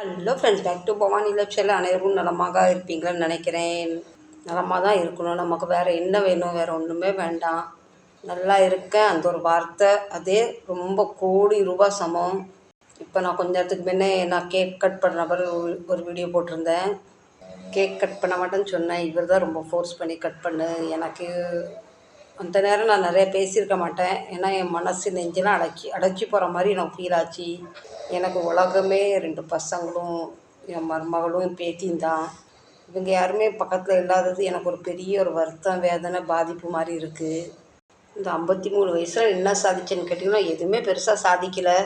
Hello friends, back to Bhavani lifestyle. அனைவரும் நலமாக இருப்பீங்களான்னு நினைக்கிறேன். நலமாக தான் இருக்கணும். நமக்கு வேறு என்ன வேணும்? வேறு ஒன்றுமே வேண்டாம். நல்லா இருக்கேன், அந்த ஒரு வார்த்தை அதே ரொம்ப கோடி ரூபாய் சமம். இப்போ நான் கொஞ்ச நேரத்துக்கு முன்னே நான் கேக் கட் பண்ணுற மாதிரி ஒரு வீடியோ போட்டிருந்தேன். கேக் கட் பண்ண மாட்டேன்னு சொன்னேன். இவர் தான் ரொம்ப ஃபோர்ஸ் பண்ணி கட் பண்ணு. எனக்கு அந்த நேரம் நான் நிறைய பேசியிருக்க மாட்டேன். ஏன்னா என் மனசு நெஞ்செல்லாம் அடைச்சி போகிற மாதிரி எனக்கு ஃபீல் ஆச்சு. எனக்கு உலகமே 2 பசங்களும் என் மருமகளும் என் பேத்தியும் தான். இவங்க யாருமே பக்கத்தில் இல்லாதது எனக்கு ஒரு பெரிய ஒரு வருத்தம், வேதனை, பாதிப்பு மாதிரி இருக்குது. இந்த 53 வயசில் என்ன சாதிச்சேன்னு கேட்டிங்கன்னா, எதுவுமே பெருசாக சாதிக்கலை.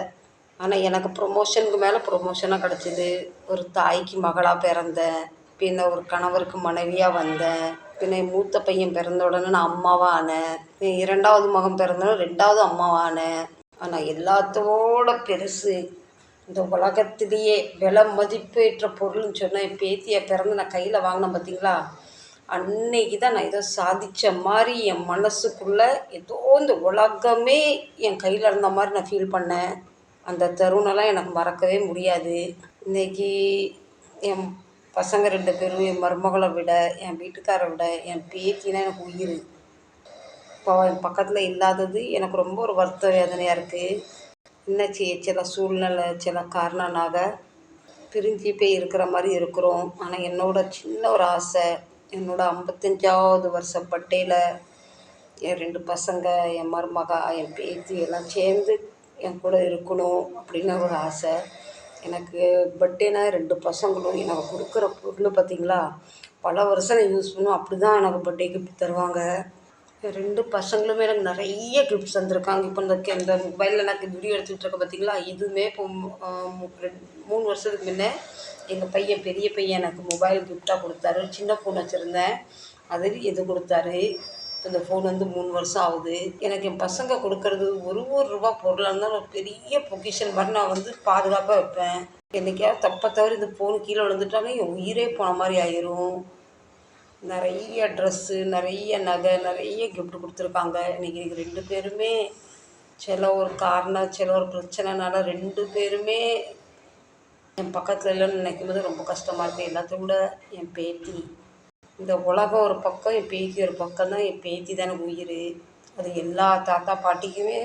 ஆனால் எனக்கு ப்ரொமோஷனுக்கு மேலே ப்ரொமோஷனாக கிடச்சிது. ஒரு தாய்க்கு மகளாக பிறந்தேன். பின்ன ஒரு கணவருக்கு மனைவியாக வந்தேன். பின்ன என் மூத்த பையன் பிறந்த உடனே நான் அம்மாவாக ஆனேன். என் 2வது மகன் பிறந்தோடனே 2வது அம்மாவாக ஆனேன். ஆனால் எல்லாத்தோட பெருசு, இந்த உலகத்திலேயே விலை மதிப்பேற்ற பொருள்னு சொன்னால் என் பேத்தியை பிறந்து நான் கையில் வாங்கினேன் பார்த்தீங்களா, அன்னைக்கு தான் நான் ஏதோ சாதித்த மாதிரி என் மனசுக்குள்ளே ஏதோ இந்த உலகமே என் கையில் இருந்த மாதிரி நான் ஃபீல் பண்ணேன். அந்த தருணம்லாம் எனக்கு மறக்கவே முடியாது. இன்றைக்கி என் பசங்க 2 பேரும், என் மருமகளை விட, என் வீட்டுக்காரை விட, என் பேத்தினா எனக்கு உயிர். இப்போ என் பக்கத்தில் இல்லாதது எனக்கு ரொம்ப ஒரு வருத்த வேதனையாக இருக்குது. என்ன செய்ய, சில சூழ்நிலை, சில காரணனாக பிரிஞ்சு போய் இருக்கிற மாதிரி இருக்கிறோம். ஆனால் என்னோட சின்ன ஒரு ஆசை, என்னோட 55வது வருஷ பர்த்டேயில் என் 2 பசங்க, என் மருமகா, என் பேத்தி எல்லாம் சேர்ந்து என் கூட இருக்கணும் அப்படின்னு ஒரு ஆசை. எனக்கு பர்த்டேனா 2 பசங்களும் எனக்கு கொடுக்குற பொருள் பார்த்திங்களா, பல வருஷம் நான் யூஸ் பண்ணுவோம். அப்படி தான் எனக்கு பர்த்டே கிஃப்ட் தருவாங்க. 2 பசங்களுமே எனக்கு நிறைய கிஃப்ட்ஸ் தந்திருக்காங்க. இப்போ இந்த மொபைலில் எனக்கு வீடியோ எடுத்துகிட்டு இருக்க பார்த்தீங்களா, இதுவுமே இப்போ 3 வருஷத்துக்கு முன்னே எங்கள் பையன், பெரிய பையன் எனக்கு மொபைல் கிஃப்டாக கொடுத்தாரு. சின்ன ஃபோன் வச்சுருந்தேன், அது இது கொடுத்தாரு. இப்போ இந்த ஃபோன் வந்து 3 வருஷம் ஆகுது. எனக்கு என் பசங்க கொடுக்கறது ஒரு ரூபா பொருளாக இருந்தாலும் ஒரு பெரிய பொக்கிஷன் மாதிரி நான் வந்து பாதுகாப்பாக வைப்பேன். என்றைக்காவது தப்ப தவிர இந்த ஃபோனு கீழே விழுந்துட்டாலும் என் உயிரே போன மாதிரி ஆயிரும். நிறைய ட்ரெஸ்ஸு, நிறைய நகை, நிறைய கிஃப்ட் கொடுத்துருக்காங்க. இன்றைக்கி 2 பேருமே சில ஒரு காரணம், சில ஒரு பிரச்சனைனால 2 பேருமே என் பக்கத்தில் இல்லைன்னு நினைக்கும் போது ரொம்ப கஷ்டமாக இருக்குது. எல்லாத்தையும் விட என் பேத்தி, இந்த உலகம் ஒரு பக்கம், என் பேத்தி ஒரு பக்கம் தான். என் பேத்தி தான் எனக்கு உயிர். அது எல்லா தாத்தா பாட்டிக்குமே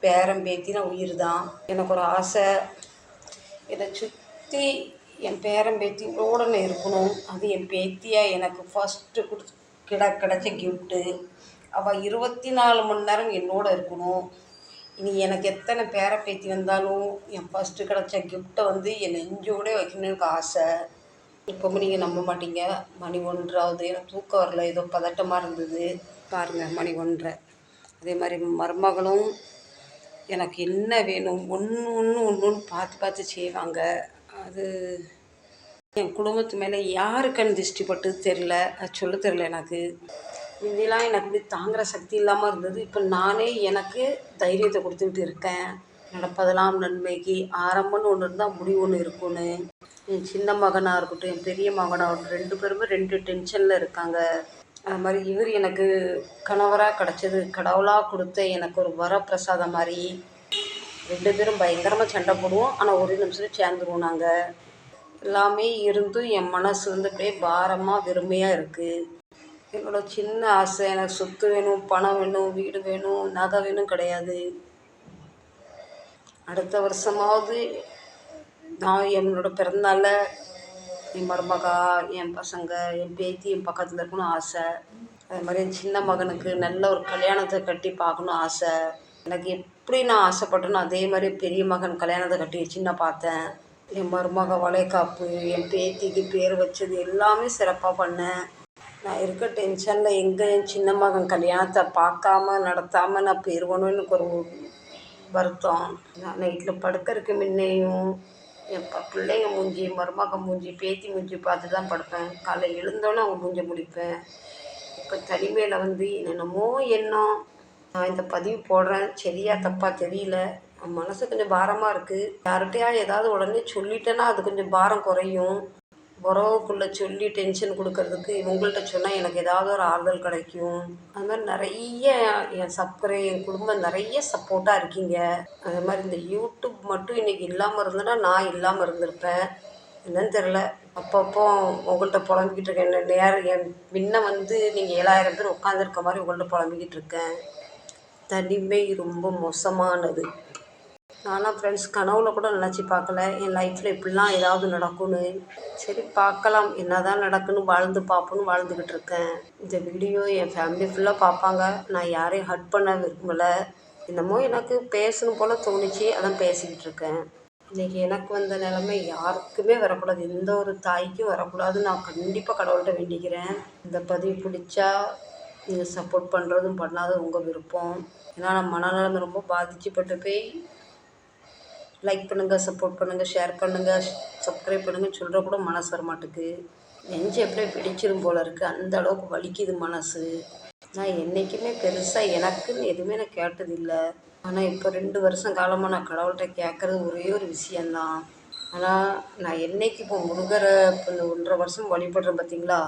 பேரன் பேத்தினா உயிர் தான். எனக்கு ஒரு ஆசை, என்னை சுற்றி என் பேரன் பேத்தியோட நான் இருக்கணும். அது என் பேத்தியாக எனக்கு ஃபஸ்ட்டு கிடைச்ச கிஃப்ட்டு. அவள் 24 மணி நேரம் என்னோட இருக்கணும். இனி எனக்கு எத்தனை பேர பேத்தி வந்தாலும் என் ஃபஸ்ட்டு கிடைச்ச கிஃப்ட்டை வந்து என் நெஞ்சோட வைக்கணும்னு எனக்கு ஆசை. இப்போவும் நீங்கள் நம்ப மாட்டீங்க, மணி 1 ஆகுது. எனக்கு தூக்கம் வரல, ஏதோ பதட்டமாக இருந்தது. பாருங்கள், மணி 1. அதே மாதிரி மருமகளும் எனக்கு என்ன வேணும் ஒன்று பார்த்து செய்வாங்க. அது என் குடும்பத்து மேலே யாருக்கன்னு திருஷ்டிப்பட்டு தெரில, அது சொல்ல தெரில எனக்கு. முந்திலாம் எனக்கு இப்படி தாங்குகிற சக்தி இல்லாமல் இருந்தது. இப்போ நானே எனக்கு தைரியத்தை கொடுத்துக்கிட்டு இருக்கேன். நடப்பதெல்லாம் நன்மைக்கு, ஆரம்பம்னு ஒன்று இருந்தால் முடிவு ஒன்று இருக்குன்னு. என் சின்ன மகனாக இருக்கட்டும், என் பெரிய மகனாக இருக்கட்டும், 2 பேருமே 2 டென்ஷனில் இருக்காங்க. அது மாதிரி இவர் எனக்கு கணவராக கிடச்சது கடவுளாக கொடுத்த எனக்கு ஒரு வரப்பிரசாதம் மாதிரி. 2 பேரும் பயங்கரமாக சண்டை போடுவோம், ஆனால் ஒரு நிமிஷம் சேர்ந்துருவோம் நாங்கள். எல்லாமே இருந்தும் என் மனசு வந்து அப்படியே பாரமாக வெறுமையாக இருக்குது. என்னோட சின்ன ஆசை, எனக்கு சொத்து வேணும், பணம் வேணும், வீடு வேணும், நகை வேணும் கிடையாது. அடுத்த வருஷமாவது நான் என்னோட பிறந்தநாளில் என் மருமகா, என் பசங்க, என் பேத்தி என் பக்கத்தில் இருக்கணும் ஆசை. அது மாதிரி என் சின்ன மகனுக்கு நல்ல ஒரு கல்யாணத்தை கட்டி பார்க்கணும் ஆசை. எனக்கு எப்படி நான் ஆசைப்பட்டேனோ அதே மாதிரி பெரிய மகன் கல்யாணத்தை கட்டி வச்சு நான் பார்த்தேன். என் மருமக வளைகாப்பு, என் பேத்திக்கு பேர் வச்சது எல்லாமே சிறப்பாக பண்ணேன். நான் இருக்க டென்ஷனில் எங்கே என் சின்ன மகன் கல்யாணத்தை பார்க்காம நடத்தாமல் நான் போயிடுவேன்னு எனக்கு ஒரு வருத்தம். நான் நைட்டில் படுக்கிறதுக்கு முன்னையும் என் பிள்ளைங்க மூஞ்சி, மருமக மூஞ்சி, பேத்தி மூஞ்சி பார்த்து தான் படுப்பேன். காலைல எழுந்தோன்னே அவங்க மூஞ்ச முடிப்பேன். இப்போ தனிமையில் வந்து என்னென்னமோ எண்ணம். நான் இந்த பதிவு போடுறேன், சரியா தப்பாக தெரியல. என் மனசு கொஞ்சம் பாரமாக இருக்குது. யார்கிட்டயா ஏதாவது உடனே சொல்லிட்டேன்னா அது கொஞ்சம் பாரம் குறையும். உறவுக்குள்ளே சொல்லி டென்ஷன் கொடுக்கறதுக்கு இவங்கள்ட்ட சொன்னால் எனக்கு ஏதாவது ஒரு ஆறுதல் கிடைக்கும். அது மாதிரி நிறைய என் குடும்பம் நிறைய சப்போர்ட்டாக இருக்கீங்க. அது மாதிரி இந்த யூடியூப் மட்டும் இன்றைக்கி இல்லாமல் இருந்தேன்னா நான் இல்லாமல் இருந்திருப்பேன். என்னன்னு தெரில. அப்பப்போ உங்கள்கிட்ட புலம்பிக்கிட்டு இருக்கேன். என்ன என் முன்ன வந்து நீங்கள் 7000 பேர் உட்காந்துருக்க மாதிரி உங்கள்கிட்ட புலம்பிக்கிட்டு இருக்கேன். தனிமை ரொம்ப மோசமானது. நான்லாம் ஃப்ரெண்ட்ஸ் கனவுல கூட நினச்சி பார்க்கல என் லைஃப்பில் இப்படிலாம் ஏதாவது நடக்கும்னு. சரி பார்க்கலாம், என்ன தான் நடக்குன்னு வாழ்ந்து பார்ப்போன்னு வாழ்ந்துக்கிட்டு இருக்கேன். இந்த வீடியோ என் ஃபேமிலி ஃபுல்லாக பார்ப்பாங்க. நான் யாரையும் ஹர்ட் பண்ண விரும்பலை. என்னமோ எனக்கு பேசணும் போல் தோணுச்சு, அதான் பேசிக்கிட்டு இருக்கேன். இன்றைக்கி எனக்கு வந்த நிலைமை யாருக்குமே வரக்கூடாது, எந்த ஒரு தாய்க்கும் வரக்கூடாதுன்னு நான் கண்டிப்பாக கடவுள்கிட்ட வேண்டிக்கிறேன். இந்த பதிவு பிடிச்சா நீங்கள் சப்போர்ட் பண்ணுறதும் பண்ணாததும் உங்கள் விருப்பம். ஏன்னா நான் மனநலம் ரொம்ப பாதிக்கப்பட்டு போய் லைக் பண்ணுங்கள், சப்போர்ட் பண்ணுங்கள், ஷேர் பண்ணுங்கள், சப்ஸ்கிரைப் பண்ணுங்கன்னு சொல்கிற கூட மனசு வர மாட்டுக்கு. நெஞ்சு எப்படியே பிடிச்சிரும் போல் இருக்குது, அந்த அளவுக்கு வலிக்குது மனசு. நான் என்றைக்குமே பெருசாக எனக்குன்னு எதுவுமே நான் கேட்டதில்லை. ஆனால் இப்போ 2 வருஷம் காலமாக நான் கடவுள்கிட்ட கேட்குறது ஒரே ஒரு விஷயந்தான். ஆனால் நான் என்றைக்கு இப்போ முருகரை இப்போ இந்த 1.5 வருஷம் வழிபடுறேன் பார்த்தீங்களா,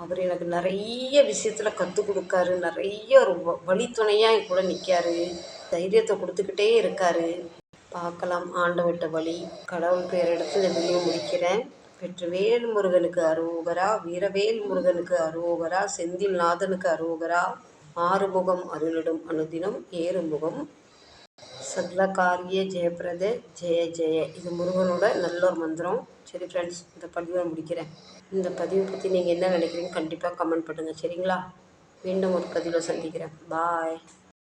அவர் எனக்கு நிறைய விஷயத்தில் கற்றுக் கொடுக்காரு. நிறைய ஒரு வழித்துணையாக என் கூட நிற்காரு, தைரியத்தை கொடுத்துக்கிட்டே இருக்கார். பார்க்கலாம் ஆண்டவர்கிட்ட வழி. கடவுள் பேர் எடுத்து இந்த வீடியோ முடிக்கிறேன். வெற்றிவேல் முருகனுக்கு அரோகரா, வீரவேல் முருகனுக்கு அரோகரா, செந்தில் நாதனுக்கு அரோகரா. ஆறுமுகம் அருளிடும் அனுதினம் ஏறுமுகம் சகல காரிய ஜெயப்பிரத ஜெய ஜெய. இது முருகனோட நல்ல ஒரு மந்திரம். சரி ஃப்ரெண்ட்ஸ், இந்த பதிவை முடிக்கிறேன். இந்த பதிவை பற்றி நீங்கள் என்ன நினைக்கிறீங்கன்னு கண்டிப்பாக கமெண்ட் பண்ணுங்கள், சரிங்களா? மீண்டும் ஒரு பதிவில் சந்திக்கிறேன். பாய்.